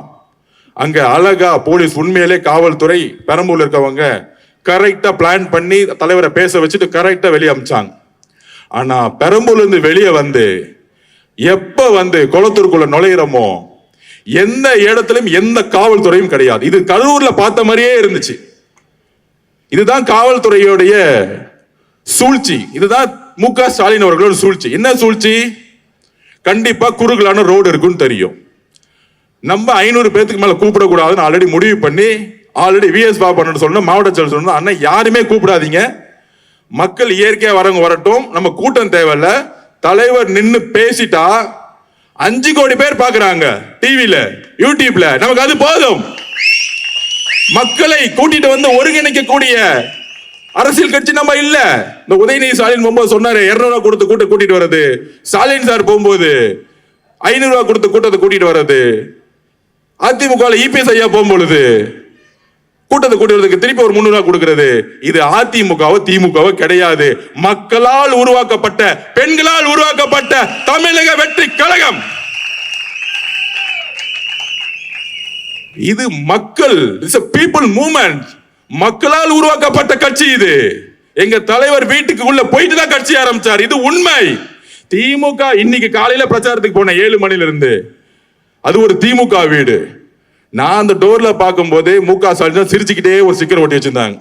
அங்க அழகா போலீஸ், உண்மையிலே காவல்துறை பெரம்பூர்ல இருக்கவங்க கரெக்டா பிளான் பண்ணி தலைவரை பேச வச்சுட்டு கரெக்டா வெளியே அமிச்சாங்க. ஆனா பெரம்பூர்ல இருந்து வெளியே வந்து எப்ப வந்து குளத்தூருக்குள்ள நுழையிறோமோ எந்த இடத்திலும் எந்த காவல்துறையும் கிடையாது. இது கரூர்ல பார்த்த மாதிரியே இருந்துச்சு. இதுதான் காவல்துறையுடைய சூழ்ச்சி. இதுதான் மு.க. ஸ்டாலின் அவர்களோட சூழ்ச்சி. என்ன சூழ்ச்சி? கண்டிப்பா குறுகலான ரோடு இருக்குன்னு தெரியும். நம்ம 500 பேத்துக்கு மேல கூப்பிடக்கூடாதுன்னு ஆல்ரெடி முடிவு பண்ணி ஆல்ரெடி விஎஸ் பாபு சொன்ன மாவட்ட செயலர் சொன்ன அண்ணா யாருமே கூப்பிடாதீங்க, மக்கள் இயற்கையா வரவங்க வரட்டும், நம்ம கூட்டம் தேவையில்ல, தலைவர் நின்னு பேசிட்டா 5 கோடி பேர் பாக்குறாங்க டிவில யூடியூப்ல, நமக்கு அது போதும். மக்களை கூட்டிட்டு வந்து ஒருங்கிணைக்கக்கூடிய அரசியல் கட்சி நம்ம இல்ல. இந்த உதயநிதி ஸ்டாலின் போகும்போது சொன்னாரு 200 ரூபாய் கொடுத்து கூட்டிட்டு வர்றது, ஸ்டாலின் சார் போகும்போது 500 ரூபாய் கொடுத்து கூட்டத்தை கூட்டிட்டு வர்றது, அதிமுக இபிஎஸ் ஐயா போகும்பொழுது கூட்டத்தை கூட்டுறதுக்கு திருப்பி ஒரு 300 ரூபாய் கொடுக்கிறது. இது அதிமுகவோ திமுகவோ கிடையாது, மக்களால் உருவாக்கப்பட்ட, பெண்களால் உருவாக்கப்பட்ட தமிழக வெற்றி கழகம். இது மக்கள், பீப்புள் மூவ்மெண்ட், மக்களால் உருவாக்கப்பட்ட கட்சி. இது எங்க தலைவர் வீட்டுக்கு உள்ள போயிட்டு தான் கட்சி ஆரம்பிச்சார். இது உண்மை. திமுக இன்னைக்கு காலையில பிரச்சாரத்துக்கு போன 7 மணில இருந்து, அது ஒரு திமுக வீடு. நான் அந்த டோர்ல பார்க்கும் போதே மு.க. ஸ்டாலின் சிரிச்சுக்கிட்டே ஒரு ஸ்டிக்கர் ஒட்டி வச்சிருந்தாங்க.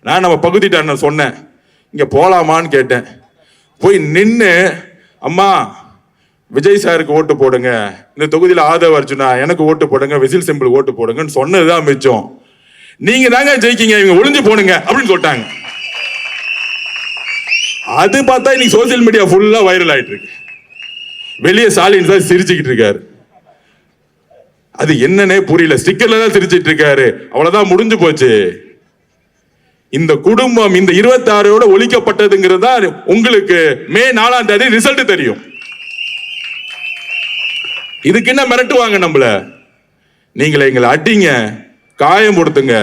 நான் நம்ம பகுதிட்ட சொன்னேன், இங்க போலாமான்னு கேட்டேன். போய் நின்று, அம்மா விஜய் சாருக்கு ஓட்டு போடுங்க, இந்த தொகுதியில் ஆதவ அர்ஜுனா எனக்கு ஓட்டு போடுங்க, விசில் சிம்பிள் ஓட்டு போடுங்கன்னு சொன்னதுதான் மிச்சம். நீங்க தாங்க ஜெயிக்கீங்க, இவங்க ஒளிஞ்சு போடுங்க அப்படின்னு சொல்லிட்டாங்க. அது பார்த்தா இன்னைக்கு சோசியல் மீடியா ஃபுல்லா வைரல் ஆயிட்டு இருக்கு. வெளியே ஸ்டாலின் சார் சிரிச்சுக்கிட்டு இருக்காரு. அது என்னன்னே புரியல, ஸ்டிக்கர்ல தான் சிரிச்சிட்டு இருக்காரு. அவ்வளவுதான், முடிஞ்சு போச்சு. இந்த குடும்பம் இந்த 26 ஒழிக்கப்பட்டதுங்கிறது தான் உங்களுக்கு மே 4ஆம் தேதி ரிசல்ட் தெரியும். இதுக்கு என்ன மிரட்டுவாங்க நம்மள? நீங்களே எங்களை அடிங்க, காயம் கொடுத்துங்க,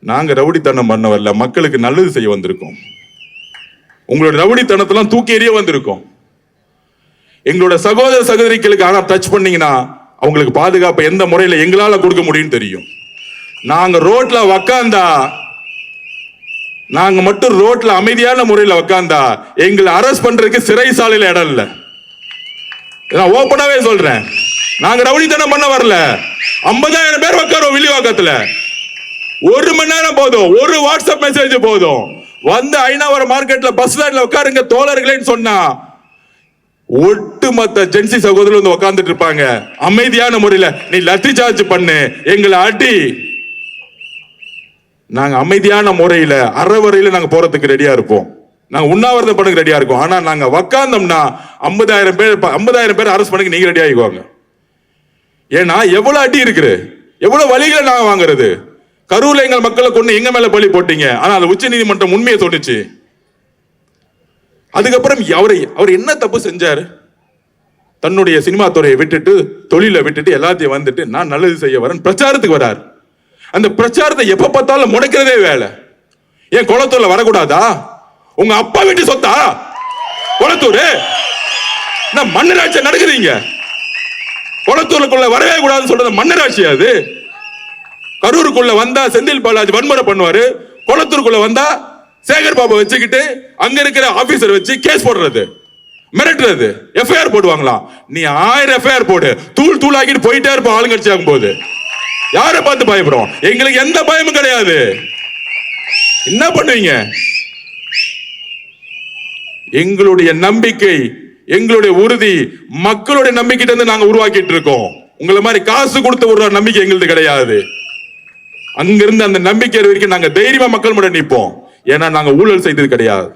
நாங்க ரவுடித்தனம் பண்ண வரல, மக்களுக்கு நல்லது செய்ய வந்திருக்கோம். உங்களோட ரவுடித்தனத்தெல்லாம் தூக்கி எறிய வந்திருக்கோம். எங்களோட சகோதர சகோதரிகளுக்கு ஆனா டச் பண்ணீங்கன்னா அவங்களுக்கு பாதுகாப்பு எந்த முறையில் எங்களால கொடுக்க முடியும் தெரியும். நாங்க ரோட்ல உக்காந்தா, நாங்க மட்டும் ரோட்ல அமைதியான முறையில் உக்காந்தா எங்களை அரெஸ்ட் பண்றதுக்கு சிறைசாலையில இடம் இல்ல. நான் ஓப்பனாவே சொல்றேன், நாங்க ரவுடித்தனம் பண்ண வரல. 50,000 பேர் உட்காரோம் வில்லிவாக்கத்துல, 1 மணி நேரம் போதும், ஒரு வாட்ஸ்அப் மெசேஜ் போதும், வந்து ஐநாவரம் மார்க்கெட்ல பஸ் ஸ்டாண்ட்ல உட்காருங்க தோழர்களேன்னு சொன்னா ஒட்டுமொத்த ஜென்சி சகோதரர் வந்து உட்கார்ந்துட்டு இருப்பாங்க அமைதியான முறையில். நீ லத்தி சார்ஜ் பண்ணு, எங்களை அடி, நாங்க அமைதியான முறையில் அறவரையில நாங்க போறதுக்கு ரெடியா இருப்போம், நாங்க உண்ணாவிரதம் பண்ண ரெடியா இருக்கோம். ஆனா நாங்க உக்காந்தோம்னா 50,000 பேர் அரெஸ்ட் பண்ணி நீங்க ரெடி ஆகிக்குவாங்க. ஏன்னா எவ்வளவு அடி இருக்கு, எவ்வளவு வழிகளை நாங்க வாங்குறது. கரூர்ல எங்கள் மக்களை கொண்டு எங்க மேல பலி போட்டீங்க, ஆனா அது உச்ச நீதிமன்றம் உண்மையை சொன்னிச்சு. அதுக்கப்புறம் அவர் என்ன தப்பு செஞ்சாரு? தன்னுடைய சினிமா துறையை விட்டுட்டு, தொழிலை விட்டுட்டு எல்லாத்தையும் வந்துட்டு நான் நல்லது செய்ய வரேன் பிரச்சாரத்துக்கு வராரு. அந்த பிரச்சாரத்தை எப்ப பார்த்தாலும் முடக்கிறதே வேலை. ஏன் குளத்தூர்ல வரக்கூடாதா? உங்க அப்பா வீட்டு சொத்தா குளத்தூர்? மன்னராட்சி நடக்குறீங்க. குளத்தூருக்குள்ள வரவே கூடாதுன்னு சொல்றது மன்னராட்சி. அது கரூருக்குள்ள வந்தா செந்தில் பாலாஜி வன்முறை பண்ணுவாரு, குளத்தூருக்குள்ள வந்தா சேகர் பாபு வச்சுக்கிட்டு அங்க இருக்கிற ஆபீசர் வச்சு கேஸ் போடுறது, மிரட்டுறது, எஃப்ஐஆர் போடுவாங்களா? நீ 1000 எஃப்ஐஆர் போடு, தூள் தூள் ஆகிட்டு போயிட்டே இருப்போம். ஆளுங்கட்சி ஆகும் போது யாரை பார்த்து பயப்படுறோம்? எங்களுக்கு எந்த பயமும் கிடையாது. என்ன பண்ணுவீங்க? எங்களுடைய நம்பிக்கை, எங்களுடைய உறுதி மக்களுடைய நம்பிக்கை இருந்து நாங்க உருவாக்கிட்டு இருக்கோம். உங்களை மாதிரி காசு கொடுத்து ஒரு நம்பிக்கை எங்களுக்கு கிடையாது. அங்கிருந்து அந்த நம்பிக்கை வரைக்கும் நாங்க தைரியமா மக்கள் முன்னாடி நிற்போம். ஏன்னா நாங்க ஊழல் செய்தது கிடையாது.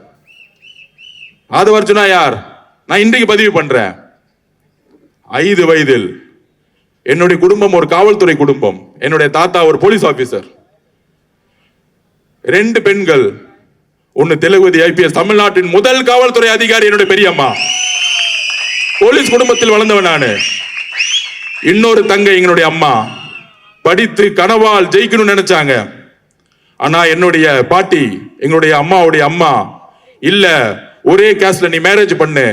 ஆதவ அர்ஜுனா யார்? நான் இன்றைக்கு பதிவு பண்றேன். 5 வயதில் என்னுடைய குடும்பம் ஒரு காவல்துறை குடும்பம். என்னுடைய தாத்தா ஒரு போலீஸ் ஆபீசர், 2 பெண்கள், ஒன்னு தெலுங்குதி ஐபிஎஸ், தமிழ்நாட்டின் முதல் காவல்துறை அதிகாரி என்னுடைய பெரியம்மா. போலீஸ் குடும்பத்தில் வளர்ந்தவன் நானு. இன்னொரு தங்கை எங்களுடைய அம்மா, படித்து கனவால் ஜெயிக்கணும்னு நினைச்சாங்க. ஆனா என்னுடைய பாட்டி, எங்களுடைய அம்மாவுடைய அம்மா, இல்ல ஒரே கேஸ்ட்ல நீ மேரேஜ் பண்ணு,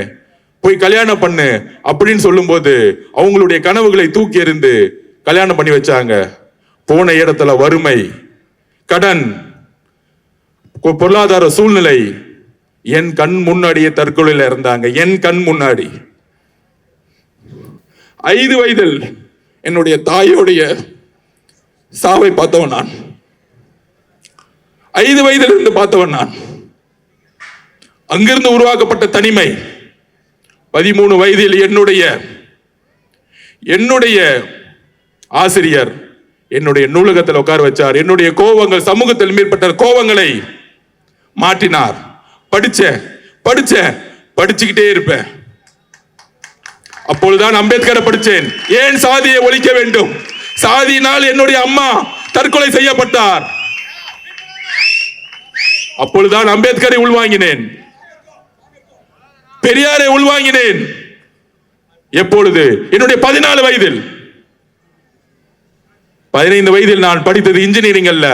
போய் கல்யாணம் பண்ணு அப்படின்னு சொல்லும் போது அவங்களுடைய கனவுகளை தூக்கி எறிந்து கல்யாணம் பண்ணி வச்சாங்க. போன இடத்துல வறுமை, கடன், பொருளாதார சூழ்நிலை, என் கண் முன்னாடியே தற்கொலையில இருந்தாங்க. என் கண் முன்னாடி 5 வயதில் என்னுடைய தாயோடைய சாவை பார்த்தவன் நான். 5 வயதிலிருந்து பார்த்தவன் நான். அங்கிருந்து உருவாக்கப்பட்ட தனிமை. 13 வயதில் என்னுடைய ஆசிரியர் என்னுடைய நூலகத்தில் உட்கார வச்சார். என்னுடைய கோபங்கள், சமூகத்தில் மேற்பட்ட கோபங்களை மாற்றினார். படிச்சுக்கிட்டே இருப்பேன். அப்பொழுதுதான் அம்பேத்கரை படிச்சேன். ஏன் சாதியை ஒழிக்க வேண்டும்? சாதியினால் என்னுடைய அம்மா தற்கொலை செய்யப்பட்டார். அப்பொழுதுதான் அம்பேத்கரை உள்வாங்கினேன், பெரியாரை உள்வாங்கினேன். எப்பொழுது? என்னுடைய 14 வயதில். 15 வயதில் நான் படித்தது இன்ஜினியரிங் அல்ல,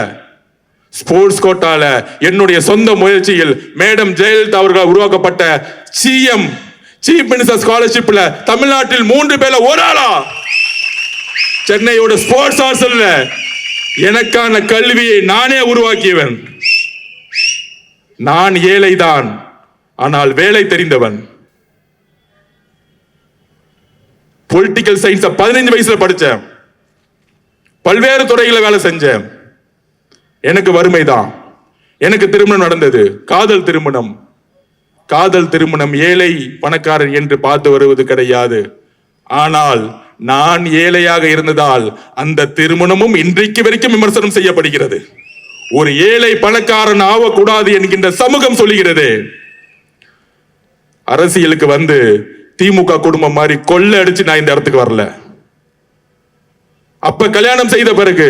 ஸ்போர்ட்ஸ் கோட்டால என்னுடைய சொந்த முயற்சியில் மேடம் ஜெயலலிதா அவர்கள் உருவாக்கப்பட்ட சீஃப் மினிஸ்டர் ஸ்காலர்ஷிப்ல தமிழ்நாட்டில் 3 பேர்ல ஒரு ஆளா சென்னையோட ஸ்போர்ட்ஸ் ஹாஸ்டல்ல எனக்கான கல்வியை நானே உருவாக்கியவன். நான் ஏழைதான், ஆனால் வேலை தெரிந்தவன். பொலிட்டிக்கல் சயின்ஸ் 15 வயசுல படிச்சேன். பல்வேறு துறைகளை வேலை செஞ்சேன். எனக்கு வறுமைதான். எனக்கு திருமணம் நடந்தது, காதல் திருமணம். ஏழை பணக்காரன் என்று பார்த்து வருவது கிடையாது. ஆனால் நான் ஏழையாக இருந்ததால் அந்த திருமணமும் இன்றைக்கு வரைக்கும் விமர்சனம் செய்யப்படுகிறது. ஒரு ஏழை பணக்காரன் ஆகக்கூடாது என்கின்ற சமூகம் சொல்லுகிறது. அரசியலுக்கு வந்து திமுக குடும்பம் மாதிரி கொள்ளை அடிச்சு நான் இந்த இடத்துக்கு வரல. அப்ப கல்யாணம் செய்த பிறகு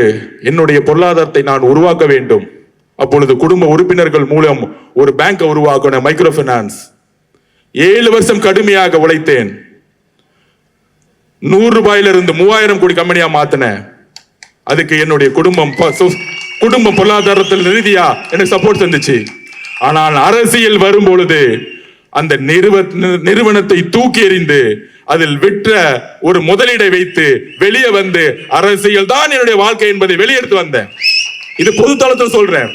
என்னுடைய பொருளாதாரத்தை நான் உருவாக்க வேண்டும். அப்பொழுது குடும்ப உறுப்பினர்கள் மூலம் ஒரு பேங்கை உருவாக்கின, மைக்ரோ பைனான்ஸ். 7 வருஷம் கடுமையாக உழைத்தேன். 100 ரூபாயிலிருந்து 3000 கோடி கம்பெனியா மாத்தினேன். அதுக்கு என்னுடைய குடும்பம் பொருளாதாரத்தில் ரீதியா எனக்கு சப்போர்ட் செஞ்சுச்சு. ஆனால் அரசியல் வரும் பொழுது அந்த நிறுவனத்தை தூக்கி எறிந்து அதில் விற்ற ஒரு முதலீடை வைத்து வெளியே வந்து அரசியல் தான் என்னுடைய வாழ்க்கை என்பதை வெளியெடுத்து வந்தேன். இது பொது தளத்தில் சொல்றேன்.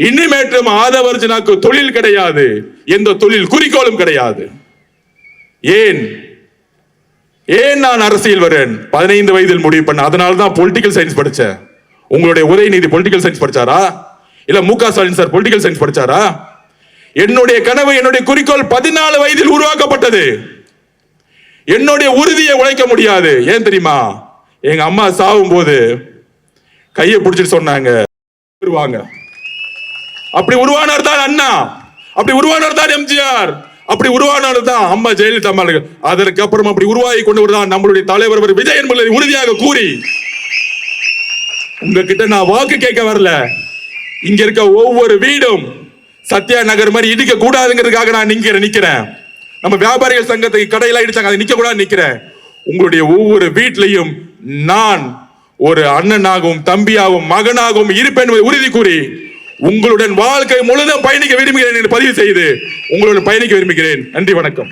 இனிமேற்றும் ஆதவர்ஜனாக்கு தொழில் கிடையாது, எந்த தொழில் குறிக்கோளும் கிடையாது. ஏன் நான் அரசியல் வரேன்? 15 வயதில் முடிவு பண்ண. அதனால்தான் பொலிட்டிக்கல் சயின்ஸ் படிச்சேன். உங்களுடைய உதயநிதி பொலிட்டிக்கல் சயின்ஸ் படிச்சாரா? இல்ல முக ஸ்டாலின் சார் பொலிட்டிக்கல் சயின்ஸ் படிச்சாரா? என்னுடைய கனவு, என்னுடைய குறிக்கோள் 14 வயதில் உருவாக்கப்பட்டது. என்னுடைய உறுதியை உழைக்க முடியாது. ஏன் தெரியுமா? எங்க அம்மா சாவும் போது கையை பிடிச்சிட்டு சொன்னாங்க, அப்படி உருவானார் தான் அண்ணா, அப்படி உருவானார் தான் எம்ஜிஆர், அப்படி உருவானார் தான் அம்மா ஜெயலலிதா. அதற்கு அப்புறம் அப்படி உருவாகி கொண்டு வருதான் நம்மளுடைய தலைவர் விஜய் என்பதை உறுதியாக கூறி, உங்ககிட்ட நான் வாக்கு கேட்க வரல. இங்க இருக்க ஒவ்வொரு வீடும் சத்யா நகர் மாதிரி இடிக்க கூடாதுங்கிறதுக்காக நான் நிக்கிறேன். நம்ம வியாபாரிகள் சங்கத்துக்கு கடையில இடிச்சாங்க, அதை நிக்க கூடாது நிக்கிறேன். உங்களுடைய ஒவ்வொரு வீட்டிலையும் நான் ஒரு அண்ணனாகவும் தம்பியாகவும் மகனாகவும் இருப்பேன் என்பதை உறுதி கூறி உங்களுடன் வாழ்க்கை முழுதும் பயணிக்க விரும்புகிறேன் என்று பதிவு செய்து உங்களுடன் பயணிக்க விரும்புகிறேன். நன்றி, வணக்கம்.